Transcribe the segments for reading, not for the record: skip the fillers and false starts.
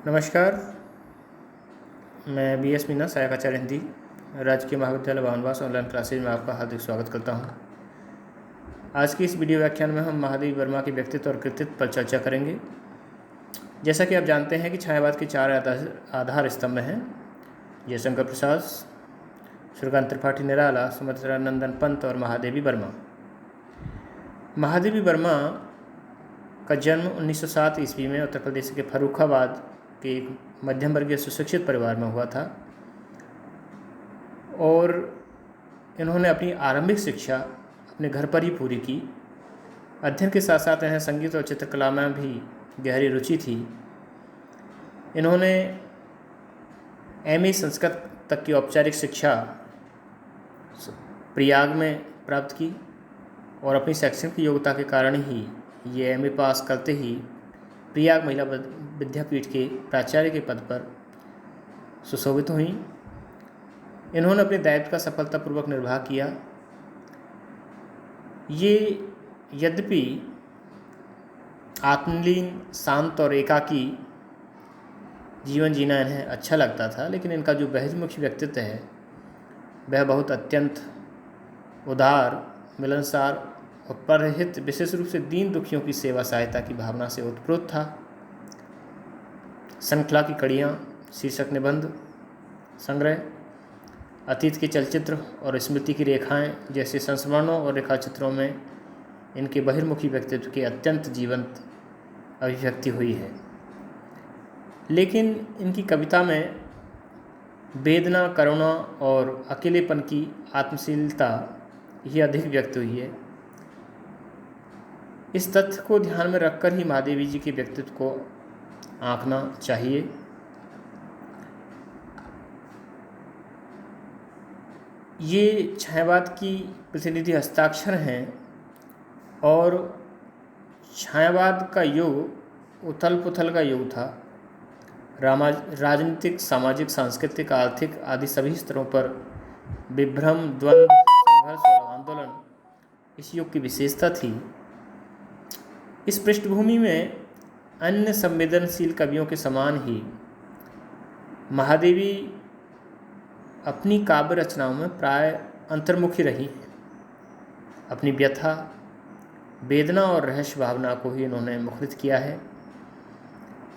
नमस्कार। मैं BS मीना, सहायक आचार्य हिंदी, राजकीय महाविद्यालय बावनवास ऑनलाइन क्लासेज में आपका हार्दिक स्वागत करता हूं। आज की इस वीडियो व्याख्यान में हम महादेवी वर्मा के व्यक्तित्व और कृतित्व पर चर्चा करेंगे। जैसा कि आप जानते हैं कि छायावाद के 4 आधार स्तंभ हैं: जयशंकर प्रसाद, सूर्यकांत त्रिपाठी निराला, सुमित्रा नंदन पंत और महादेवी वर्मा। महादेवी वर्मा का जन्म 1907 ईस्वी में उत्तर प्रदेश के फर्रुखाबाद के एक मध्यम वर्गीय सुशिक्षित परिवार में हुआ था और इन्होंने अपनी आरंभिक शिक्षा अपने घर पर ही पूरी की। अध्ययन के साथ साथ इन्हें संगीत और चित्रकला में भी गहरी रुचि थी। इन्होंने MA संस्कृत तक की औपचारिक शिक्षा प्रयाग में प्राप्त की और अपनी शैक्षणिक योग्यता के कारण ही ये MA पास करते ही प्रयाग महिला विद्यापीठ के प्राचार्य के पद पर सुशोभित हुई। इन्होंने अपने दायित्व का सफलतापूर्वक निर्वाह किया। ये यद्यपि आत्मलीन, शांत और एकाकी जीवन जीना इन्हें अच्छा लगता था, लेकिन इनका जो बहिर्मुखी व्यक्तित्व है वह बहुत अत्यंत उदार, मिलनसार और परहित, विशेष रूप से दीन दुखियों की सेवा सहायता की भावना से ओतप्रोत था। श्रृंखला की कड़ियाँ, शीर्षक निबंध संग्रह, अतीत के चलचित्र और स्मृति की रेखाएं जैसे संस्मरणों और रेखाचित्रों में इनके बहिर्मुखी व्यक्तित्व की अत्यंत जीवंत अभिव्यक्ति हुई है। लेकिन इनकी कविता में वेदना, करुणा और अकेलेपन की आत्मशीलता ही अधिक व्यक्त हुई है। इस तथ्य को ध्यान में रखकर ही महादेवी जी के व्यक्तित्व को आंकना चाहिए। ये छायावाद की प्रतिनिधि हस्ताक्षर हैं और छायावाद का युग उथल पुथल का युग था। राजनीतिक, सामाजिक, सांस्कृतिक, आर्थिक आदि सभी स्तरों पर विभ्रम, द्वंद्व, संघर्ष और आंदोलन इस युग की विशेषता थी। इस पृष्ठभूमि में अन्य संवेदनशील कवियों के समान ही महादेवी अपनी काव्य रचनाओं में प्राय अंतर्मुखी रही हैं। अपनी व्यथा, वेदना और रहस्य भावना को ही इन्होंने मुखरित किया है।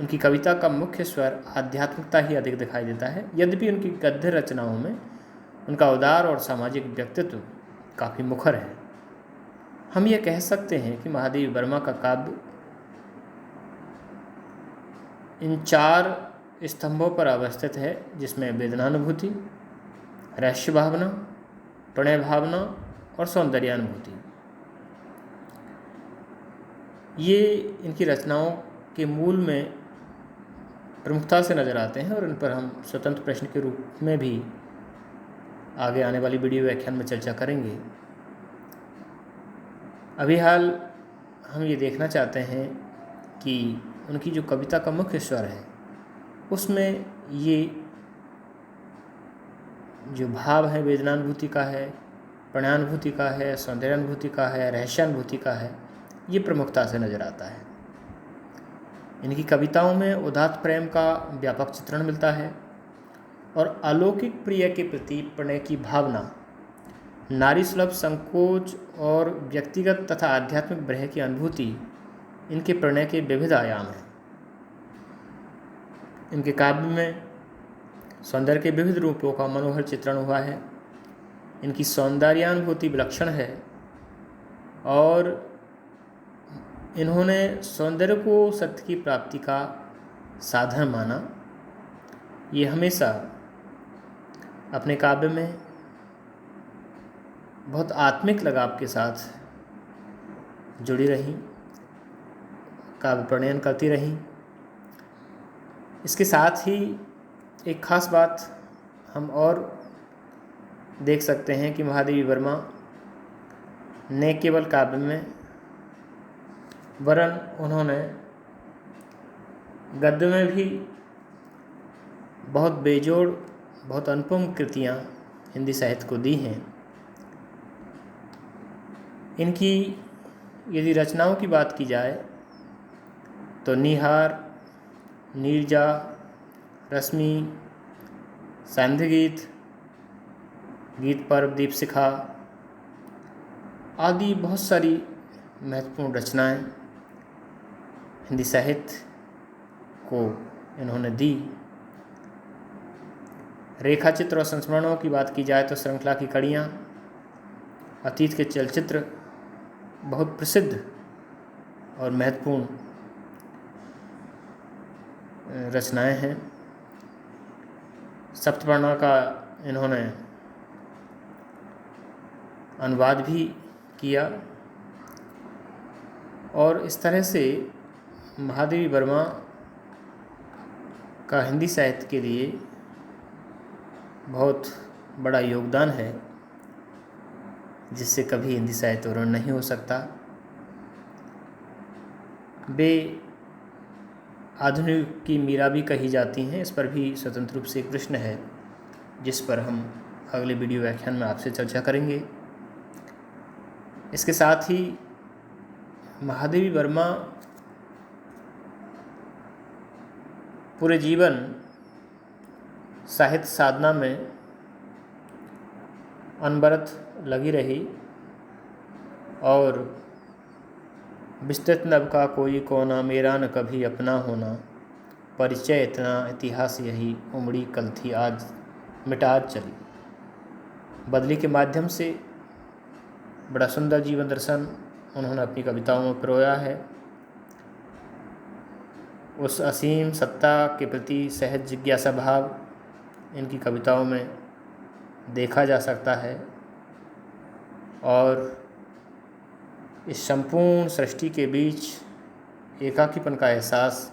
उनकी कविता का मुख्य स्वर आध्यात्मिकता ही अधिक दिखाई देता है, यद्यपि उनकी गद्य रचनाओं में उनका उदार और सामाजिक व्यक्तित्व काफ़ी मुखर है। हम ये कह सकते हैं कि महादेवी वर्मा का काव्य इन 4 स्तंभों पर अवस्थित है, जिसमें वेदनानुभूति, रहस्य भावना, प्रणय भावना और सौंदर्यानुभूति। ये इनकी रचनाओं के मूल में प्रमुखता से नज़र आते हैं और इन पर हम स्वतंत्र प्रश्न के रूप में भी आगे आने वाली वीडियो व्याख्यान में चर्चा करेंगे। अभी हाल हम ये देखना चाहते हैं कि उनकी जो कविता का मुख्य स्वर है उसमें ये जो भाव है वेदनानुभूति का है, प्रणयानुभूति का है, सौंदर्यानुभूति का है, रहस्यानुभूति का है, ये प्रमुखता से नज़र आता है। इनकी कविताओं में उदात्त प्रेम का व्यापक चित्रण मिलता है और अलौकिक प्रिय के प्रति प्रणय की भावना, नारी सुलभ संकोच और व्यक्तिगत तथा आध्यात्मिक ब्रह की अनुभूति इनके प्रणय के विविध आयाम हैं। इनके काव्य में सौंदर्य के विविध रूपों का मनोहर चित्रण हुआ है। इनकी सौंदर्यानुभूति विलक्षण है और इन्होंने सौंदर्य को सत्य की प्राप्ति का साधन माना। ये हमेशा अपने काव्य में बहुत आत्मिक लगाव के साथ जुड़ी रहीं, काव्य प्रणयन करती रहीं। इसके साथ ही एक खास बात हम और देख सकते हैं कि महादेवी वर्मा ने केवल काव्य में वरन उन्होंने गद्य में भी बहुत बेजोड़, बहुत अनुपम कृतियाँ हिंदी साहित्य को दी हैं। इनकी यदि रचनाओं की बात की जाए तो निहार, नीरजा, रश्मि, सांध्य गीत, गीत पर्व, दीपशिखा आदि बहुत सारी महत्वपूर्ण रचनाएं हिंदी साहित्य को इन्होंने दी। रेखा चित्र और संस्मरणों की बात की जाए तो श्रृंखला की कड़ियाँ, अतीत के चलचित्र बहुत प्रसिद्ध और महत्वपूर्ण रचनाएं हैं। सप्तपर्णा का इन्होंने अनुवाद भी किया और इस तरह से महादेवी वर्मा का हिंदी साहित्य के लिए बहुत बड़ा योगदान है, जिससे कभी हिंदी साहित्य वर्णन नहीं हो सकता। वे आधुनिक की मीरा भी कही जाती हैं, इस पर भी स्वतंत्र रूप से एक प्रश्न है, जिस पर हम अगले वीडियो व्याख्यान में आपसे चर्चा करेंगे। इसके साथ ही महादेवी वर्मा पूरे जीवन साहित्य साधना में अनवरत लगी रही और विस्तृत नभ का कोई कोना, मेरा न कभी अपना होना, परिचय इतना, इतिहास यही, उमड़ी कल थी आज मिटा आज चली। बदली के माध्यम से बड़ा सुंदर जीवन दर्शन उन्होंने अपनी कविताओं में पिरोया है। उस असीम सत्ता के प्रति सहज जिज्ञासा भाव इनकी कविताओं में देखा जा सकता है और इस संपूर्ण सृष्टि के बीच एकाकीपन का एहसास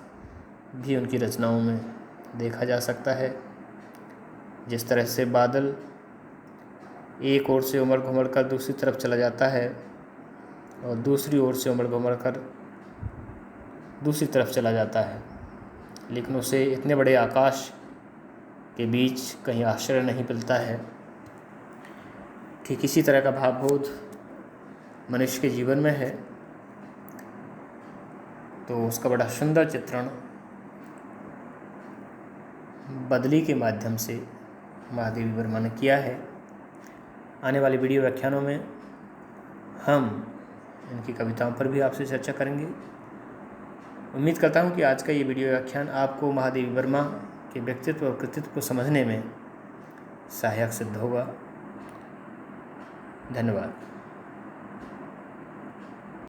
भी उनकी रचनाओं में देखा जा सकता है। जिस तरह से बादल एक ओर से उमड़ घुमड़ कर दूसरी तरफ चला जाता है और दूसरी ओर से उमड़ घुमड़ कर दूसरी तरफ चला जाता है, लेकिन उसे इतने बड़े आकाश के बीच कहीं आश्रय नहीं मिलता है। ठीक इसी तरह का भावबोध मनुष्य के जीवन में है। तो उसका बड़ा सुंदर चित्रण बदली के माध्यम से महादेवी वर्मा ने किया है। आने वाले वीडियो व्याख्यानों में हम इनकी कविताओं पर भी आपसे चर्चा करेंगे। उम्मीद करता हूँ कि आज का ये वीडियो व्याख्यान आपको महादेवी वर्मा के व्यक्तित्व और कृतित्व को समझने में सहायक सिद्ध होगा। धन्यवाद।